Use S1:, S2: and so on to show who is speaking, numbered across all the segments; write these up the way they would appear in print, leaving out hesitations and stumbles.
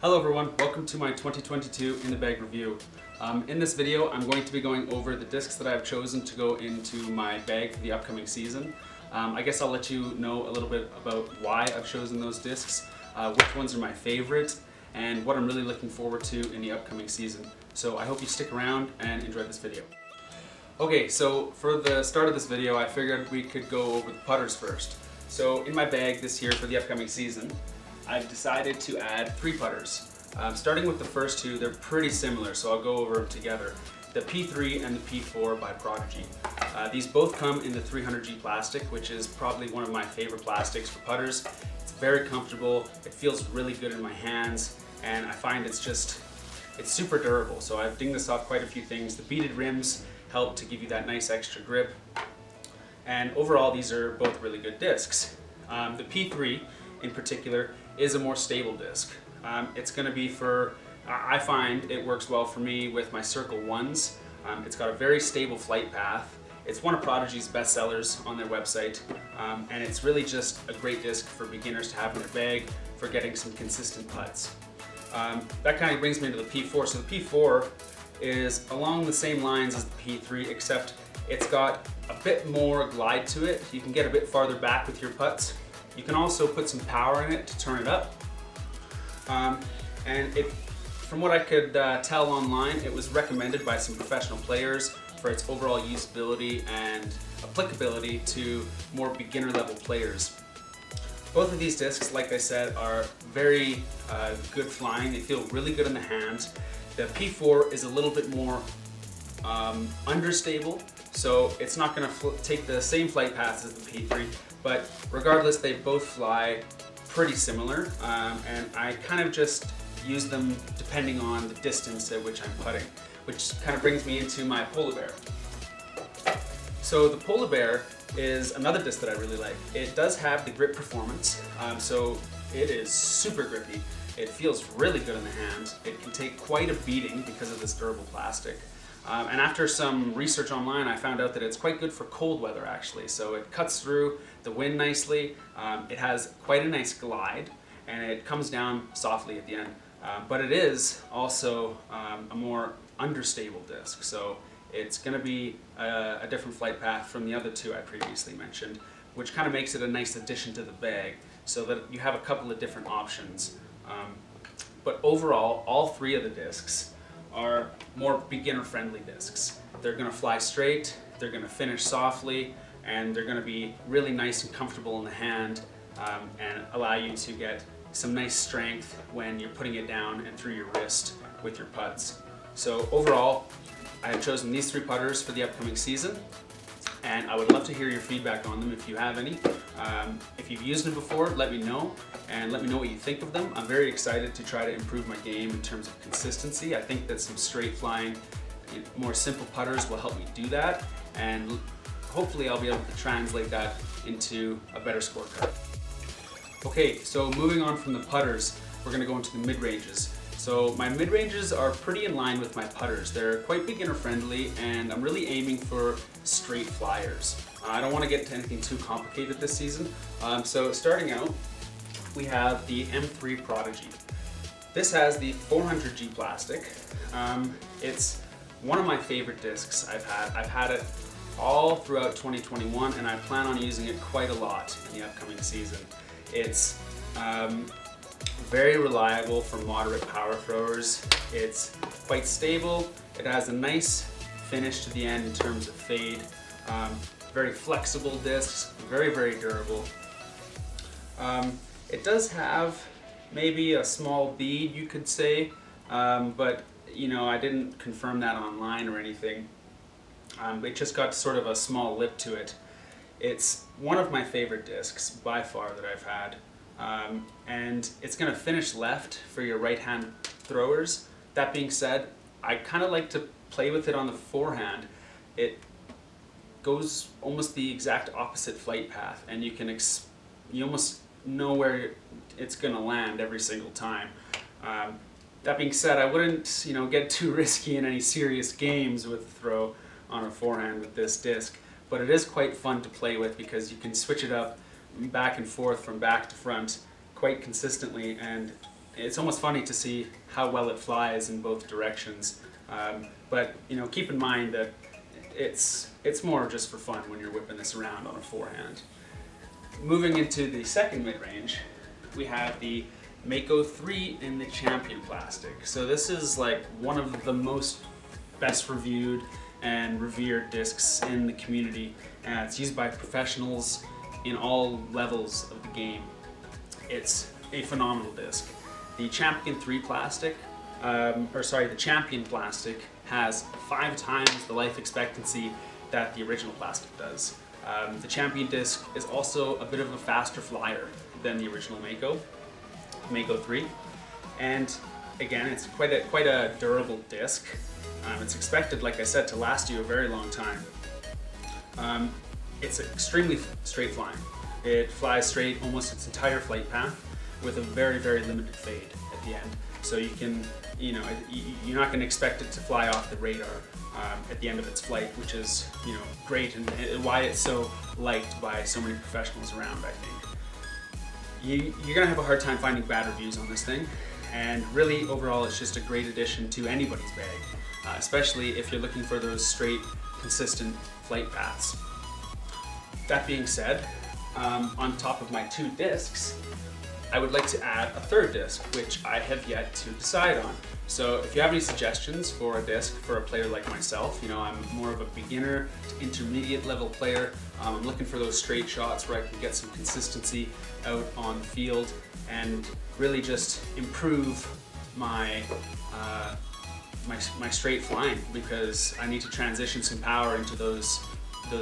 S1: Hello everyone, welcome to my 2022 In the Bag review. In this video I'm going to be going over the discs that I've chosen to go into my bag for the upcoming season. I guess I'll let you know a little bit about why I've chosen those discs, which ones are my favorite, and what I'm really looking forward to in the upcoming season. So I hope you stick around and enjoy this video. Okay, so for the start of this video I figured we could go over the putters first. So in my bag this year for the upcoming season, I've decided to add 3 putters. Starting with the first 2, they're pretty similar, so I'll go over them together. The P3 and the P4 by Prodigy. These both come in the 300G plastic, which is probably one of my favorite plastics for putters. It's very comfortable, it feels really good in my hands, and I find it's super durable. So I've dinged this off quite a few things. The beaded rims help to give you that nice extra grip. And overall, these are both really good discs. The P3 in particular is a more stable disc. It's going to be for, I find it works well for me with my Circle 1s. It's got a very stable flight path. It's one of Prodigy's best sellers on their website, and it's really just a great disc for beginners to have in their bag for getting some consistent putts. That kind of brings me to the P4. So the P4 is along the same lines as the P3, except it's got a bit more glide to it. You can get a bit farther back with your putts. You can also put some power in it to turn it up. And from what I could tell online, it was recommended by some professional players for its overall usability and applicability to more beginner level players. Both of these discs, like I said, are very good flying. They feel really good in the hand. The P4 is a little bit more understable, so it's not going to take the same flight paths as the P3, but regardless, they both fly pretty similar, and I kind of just use them depending on the distance at which I'm putting, which kind of brings me into my Polar Bear. So the Polar Bear is another disc that I really like. It does have the grip performance, so it is super grippy. It feels really good in the hand. It can take quite a beating because of this durable plastic. And after some research online, I found out that it's quite good for cold weather actually. So it cuts through the wind nicely. It has quite a nice glide, and it comes down softly at the end. But it is also a more understable disc. So it's going to be a different flight path from the other 2 I previously mentioned, which kind of makes it a nice addition to the bag so that you have a couple of different options. But overall, all 3 of the discs are more beginner-friendly discs. They're going to fly straight, they're going to finish softly, and they're going to be really nice and comfortable in the hand, and allow you to get some nice strength when you're putting it down and through your wrist with your putts. So overall, I have chosen these 3 putters for the upcoming season, and I would love to hear your feedback on them if you have any. If you've used them before, let me know, and let me know what you think of them. I'm very excited to try to improve my game in terms of consistency. I think that some straight flying, more simple putters will help me do that, and hopefully I'll be able to translate that into a better scorecard. Okay, so moving on from the putters, we're going to go into the mid-ranges. So my mid-ranges are pretty in line with my putters. They're quite beginner friendly, and I'm really aiming for straight flyers. I don't want to get to anything too complicated this season. So starting out, we have the M3 Prodigy. This has the 400G plastic. It's one of my favorite discs I've had. I've had it all throughout 2021, and I plan on using it quite a lot in the upcoming season. It's very reliable for moderate power throwers. It's quite stable. It has a nice finish to the end in terms of fade. Very flexible discs, very, very durable. It does have maybe a small bead, you could say, but I didn't confirm that online or anything. It just got sort of a small lip to it. It's one of my favorite discs by far that I've had. And it's going to finish left for your right-hand throwers. That being said, I kind of like to play with it on the forehand. It goes almost the exact opposite flight path, and you almost know where it's going to land every single time. That being said, I wouldn't get too risky in any serious games with the throw on a forehand with this disc, but it is quite fun to play with because you can switch it up back and forth from back to front quite consistently, and it's almost funny to see how well it flies in both directions. But you know, keep in mind that it's more just for fun when you're whipping this around on a forehand. Moving into the second mid-range, we have the Mako 3 in the Champion plastic. So this is like one of the most best reviewed and revered discs in the community. It's used by professionals in all levels of the game. It's a phenomenal disc. The Champion 3 plastic, the Champion plastic has 5 times the life expectancy that the original plastic does. The Champion disc is also a bit of a faster flyer than the original Mako 3, and again, it's quite a durable disc. It's expected, like I said, to last you a very long time. It's extremely straight flying. It flies straight almost its entire flight path with a very, very limited fade at the end. So you can, you know, you're not going to expect it to fly off the radar at the end of its flight, which is, you know, great, and why it's so liked by so many professionals around, I think. You're going to have a hard time finding bad reviews on this thing, and really overall it's just a great addition to anybody's bag, especially if you're looking for those straight, consistent flight paths. That being said, on top of my 2 discs, I would like to add a third disc, which I have yet to decide on. So if you have any suggestions for a disc for a player like myself, you know, I'm more of a beginner to intermediate level player. I'm looking for those straight shots where I can get some consistency out on the field and really just improve my my straight flying, because I need to transition some power into those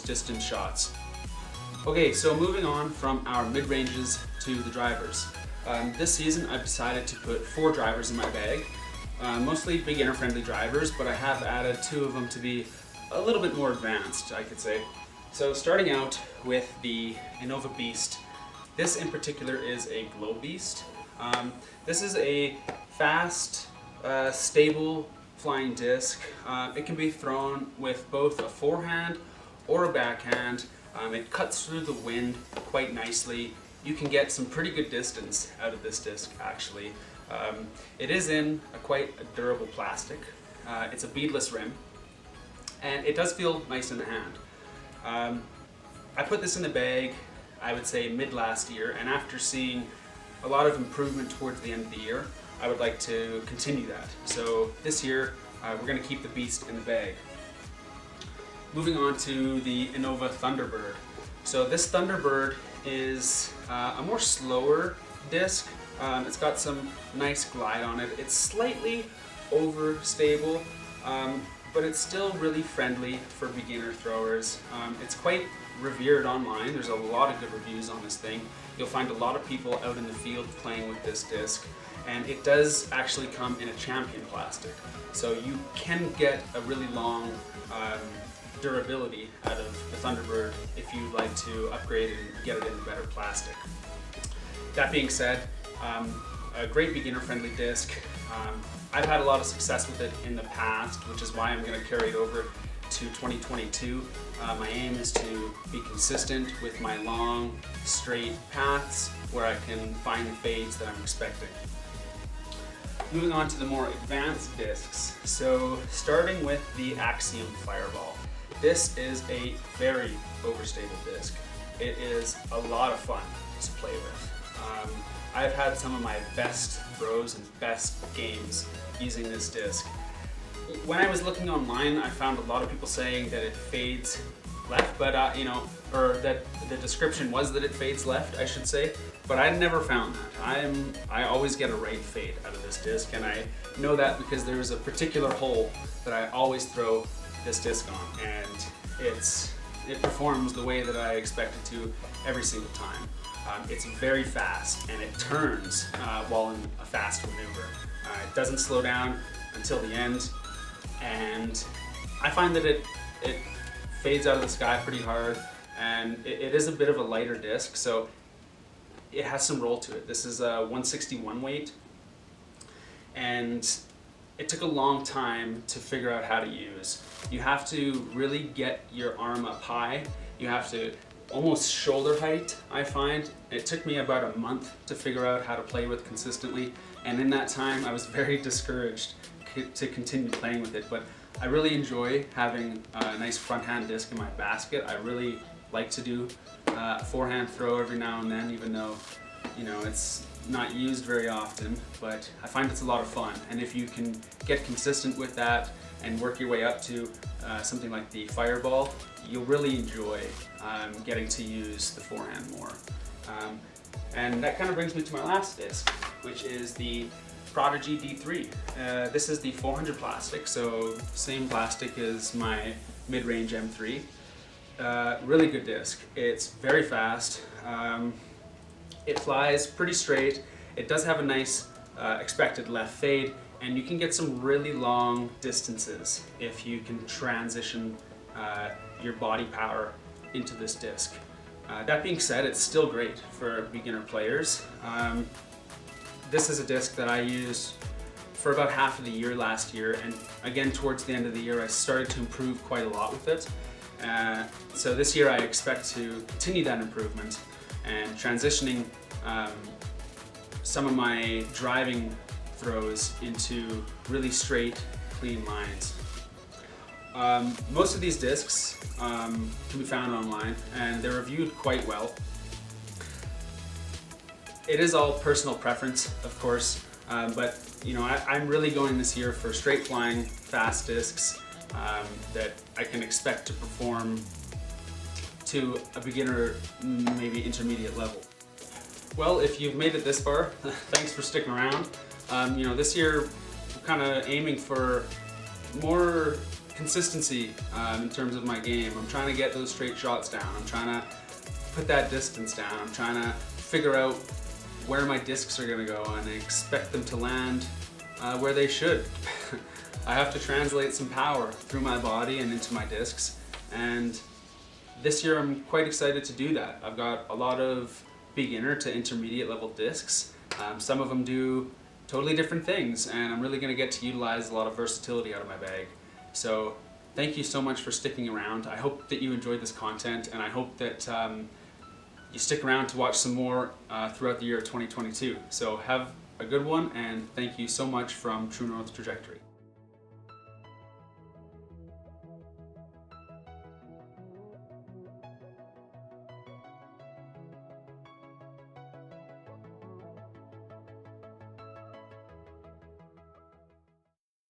S1: distance shots. Okay, so moving on from our mid-ranges to the drivers. This season I've decided to put 4 drivers in my bag, mostly beginner-friendly drivers, but I have added 2 of them to be a little bit more advanced, I could say. So starting out with the Innova Beast. This in particular is a glow beast. This is a fast, stable flying disc. It can be thrown with both a forehand or a backhand. It cuts through the wind quite nicely. You can get some pretty good distance out of this disc, actually. It is in quite a durable plastic. It's a beadless rim, and it does feel nice in the hand. I put this in the bag, I would say mid last year, and after seeing a lot of improvement towards the end of the year, I would like to continue that. So this year, we're going to keep the Beast in the bag. Moving on to the Innova Thunderbird. So this Thunderbird is a more slower disc. It's got some nice glide on it. It's slightly overstable, but it's still really friendly for beginner throwers. It's quite revered online. There's a lot of good reviews on this thing. You'll find a lot of people out in the field playing with this disc, and it does actually come in a Champion plastic. So you can get a really long durability out of the Thunderbird if you'd like to upgrade it and get it in a better plastic. That being said, a great beginner-friendly disc. I've had a lot of success with it in the past, which is why I'm going to carry it over to 2022. My aim is to be consistent with my long, straight paths where I can find the fades that I'm expecting. Moving on to the more advanced discs. So starting with the Axiom Fireball. This is a very overstable disc. It is a lot of fun to play with. I've had some of my best throws and best games using this disc. When I was looking online, I found a lot of people saying that it fades left, but or that the description was that it fades left, I should say, but I never found that. I always get a right fade out of this disc, and I know that because there's a particular hole that I always throw this disc on, and it performs the way that I expect it to every single time. It's very fast, and it turns while in a fast maneuver. It doesn't slow down until the end, and I find that it fades out of the sky pretty hard, and it is a bit of a lighter disc, so it has some roll to it. This is a 161 weight, and it took a long time to figure out how to use. You have to really get your arm up high. You have to almost shoulder height, I find. It took me about a month to figure out how to play with consistently, and in that time I was very discouraged to continue playing with it, but I really enjoy having a nice front hand disc in my basket. I really like to do a forehand throw every now and then, even though, you know, it's not used very often, but I find it's a lot of fun. And if you can get consistent with that and work your way up to something like the Fireball, you'll really enjoy getting to use the forehand more. And that kind of brings me to my last disc, which is the Prodigy D3. This is the 400 plastic, so same plastic as my Midrange M3. Really good disc. It's very fast. It flies pretty straight. It does have a nice expected left fade, and you can get some really long distances if you can transition your body power into this disc. That being said, it's still great for beginner players. This is a disc that I used for about half of the year last year, and again towards the end of the year I started to improve quite a lot with it. So this year I expect to continue that improvement and transitioning some of my driving throws into really straight, clean lines. Most of these discs can be found online, and they're reviewed quite well. It is all personal preference, of course, but you know, I'm really going this year for straight flying, fast discs that I can expect to perform to a beginner, maybe intermediate level. Well, if you've made it this far, thanks for sticking around. You know, this year I'm kind of aiming for more consistency in terms of my game. I'm trying to get those straight shots down. I'm trying to put that distance down. I'm trying to figure out where my discs are going to go, and I expect them to land where they should. I have to translate some power through my body and into my discs, and this year I'm quite excited to do that. I've got a lot of beginner to intermediate level discs. Some of them do totally different things, and I'm really going to get to utilize a lot of versatility out of my bag. So thank you so much for sticking around. I hope that you enjoyed this content, and I hope that you stick around to watch some more throughout the year of 2022. So have a good one, and thank you so much from True North Trajectory.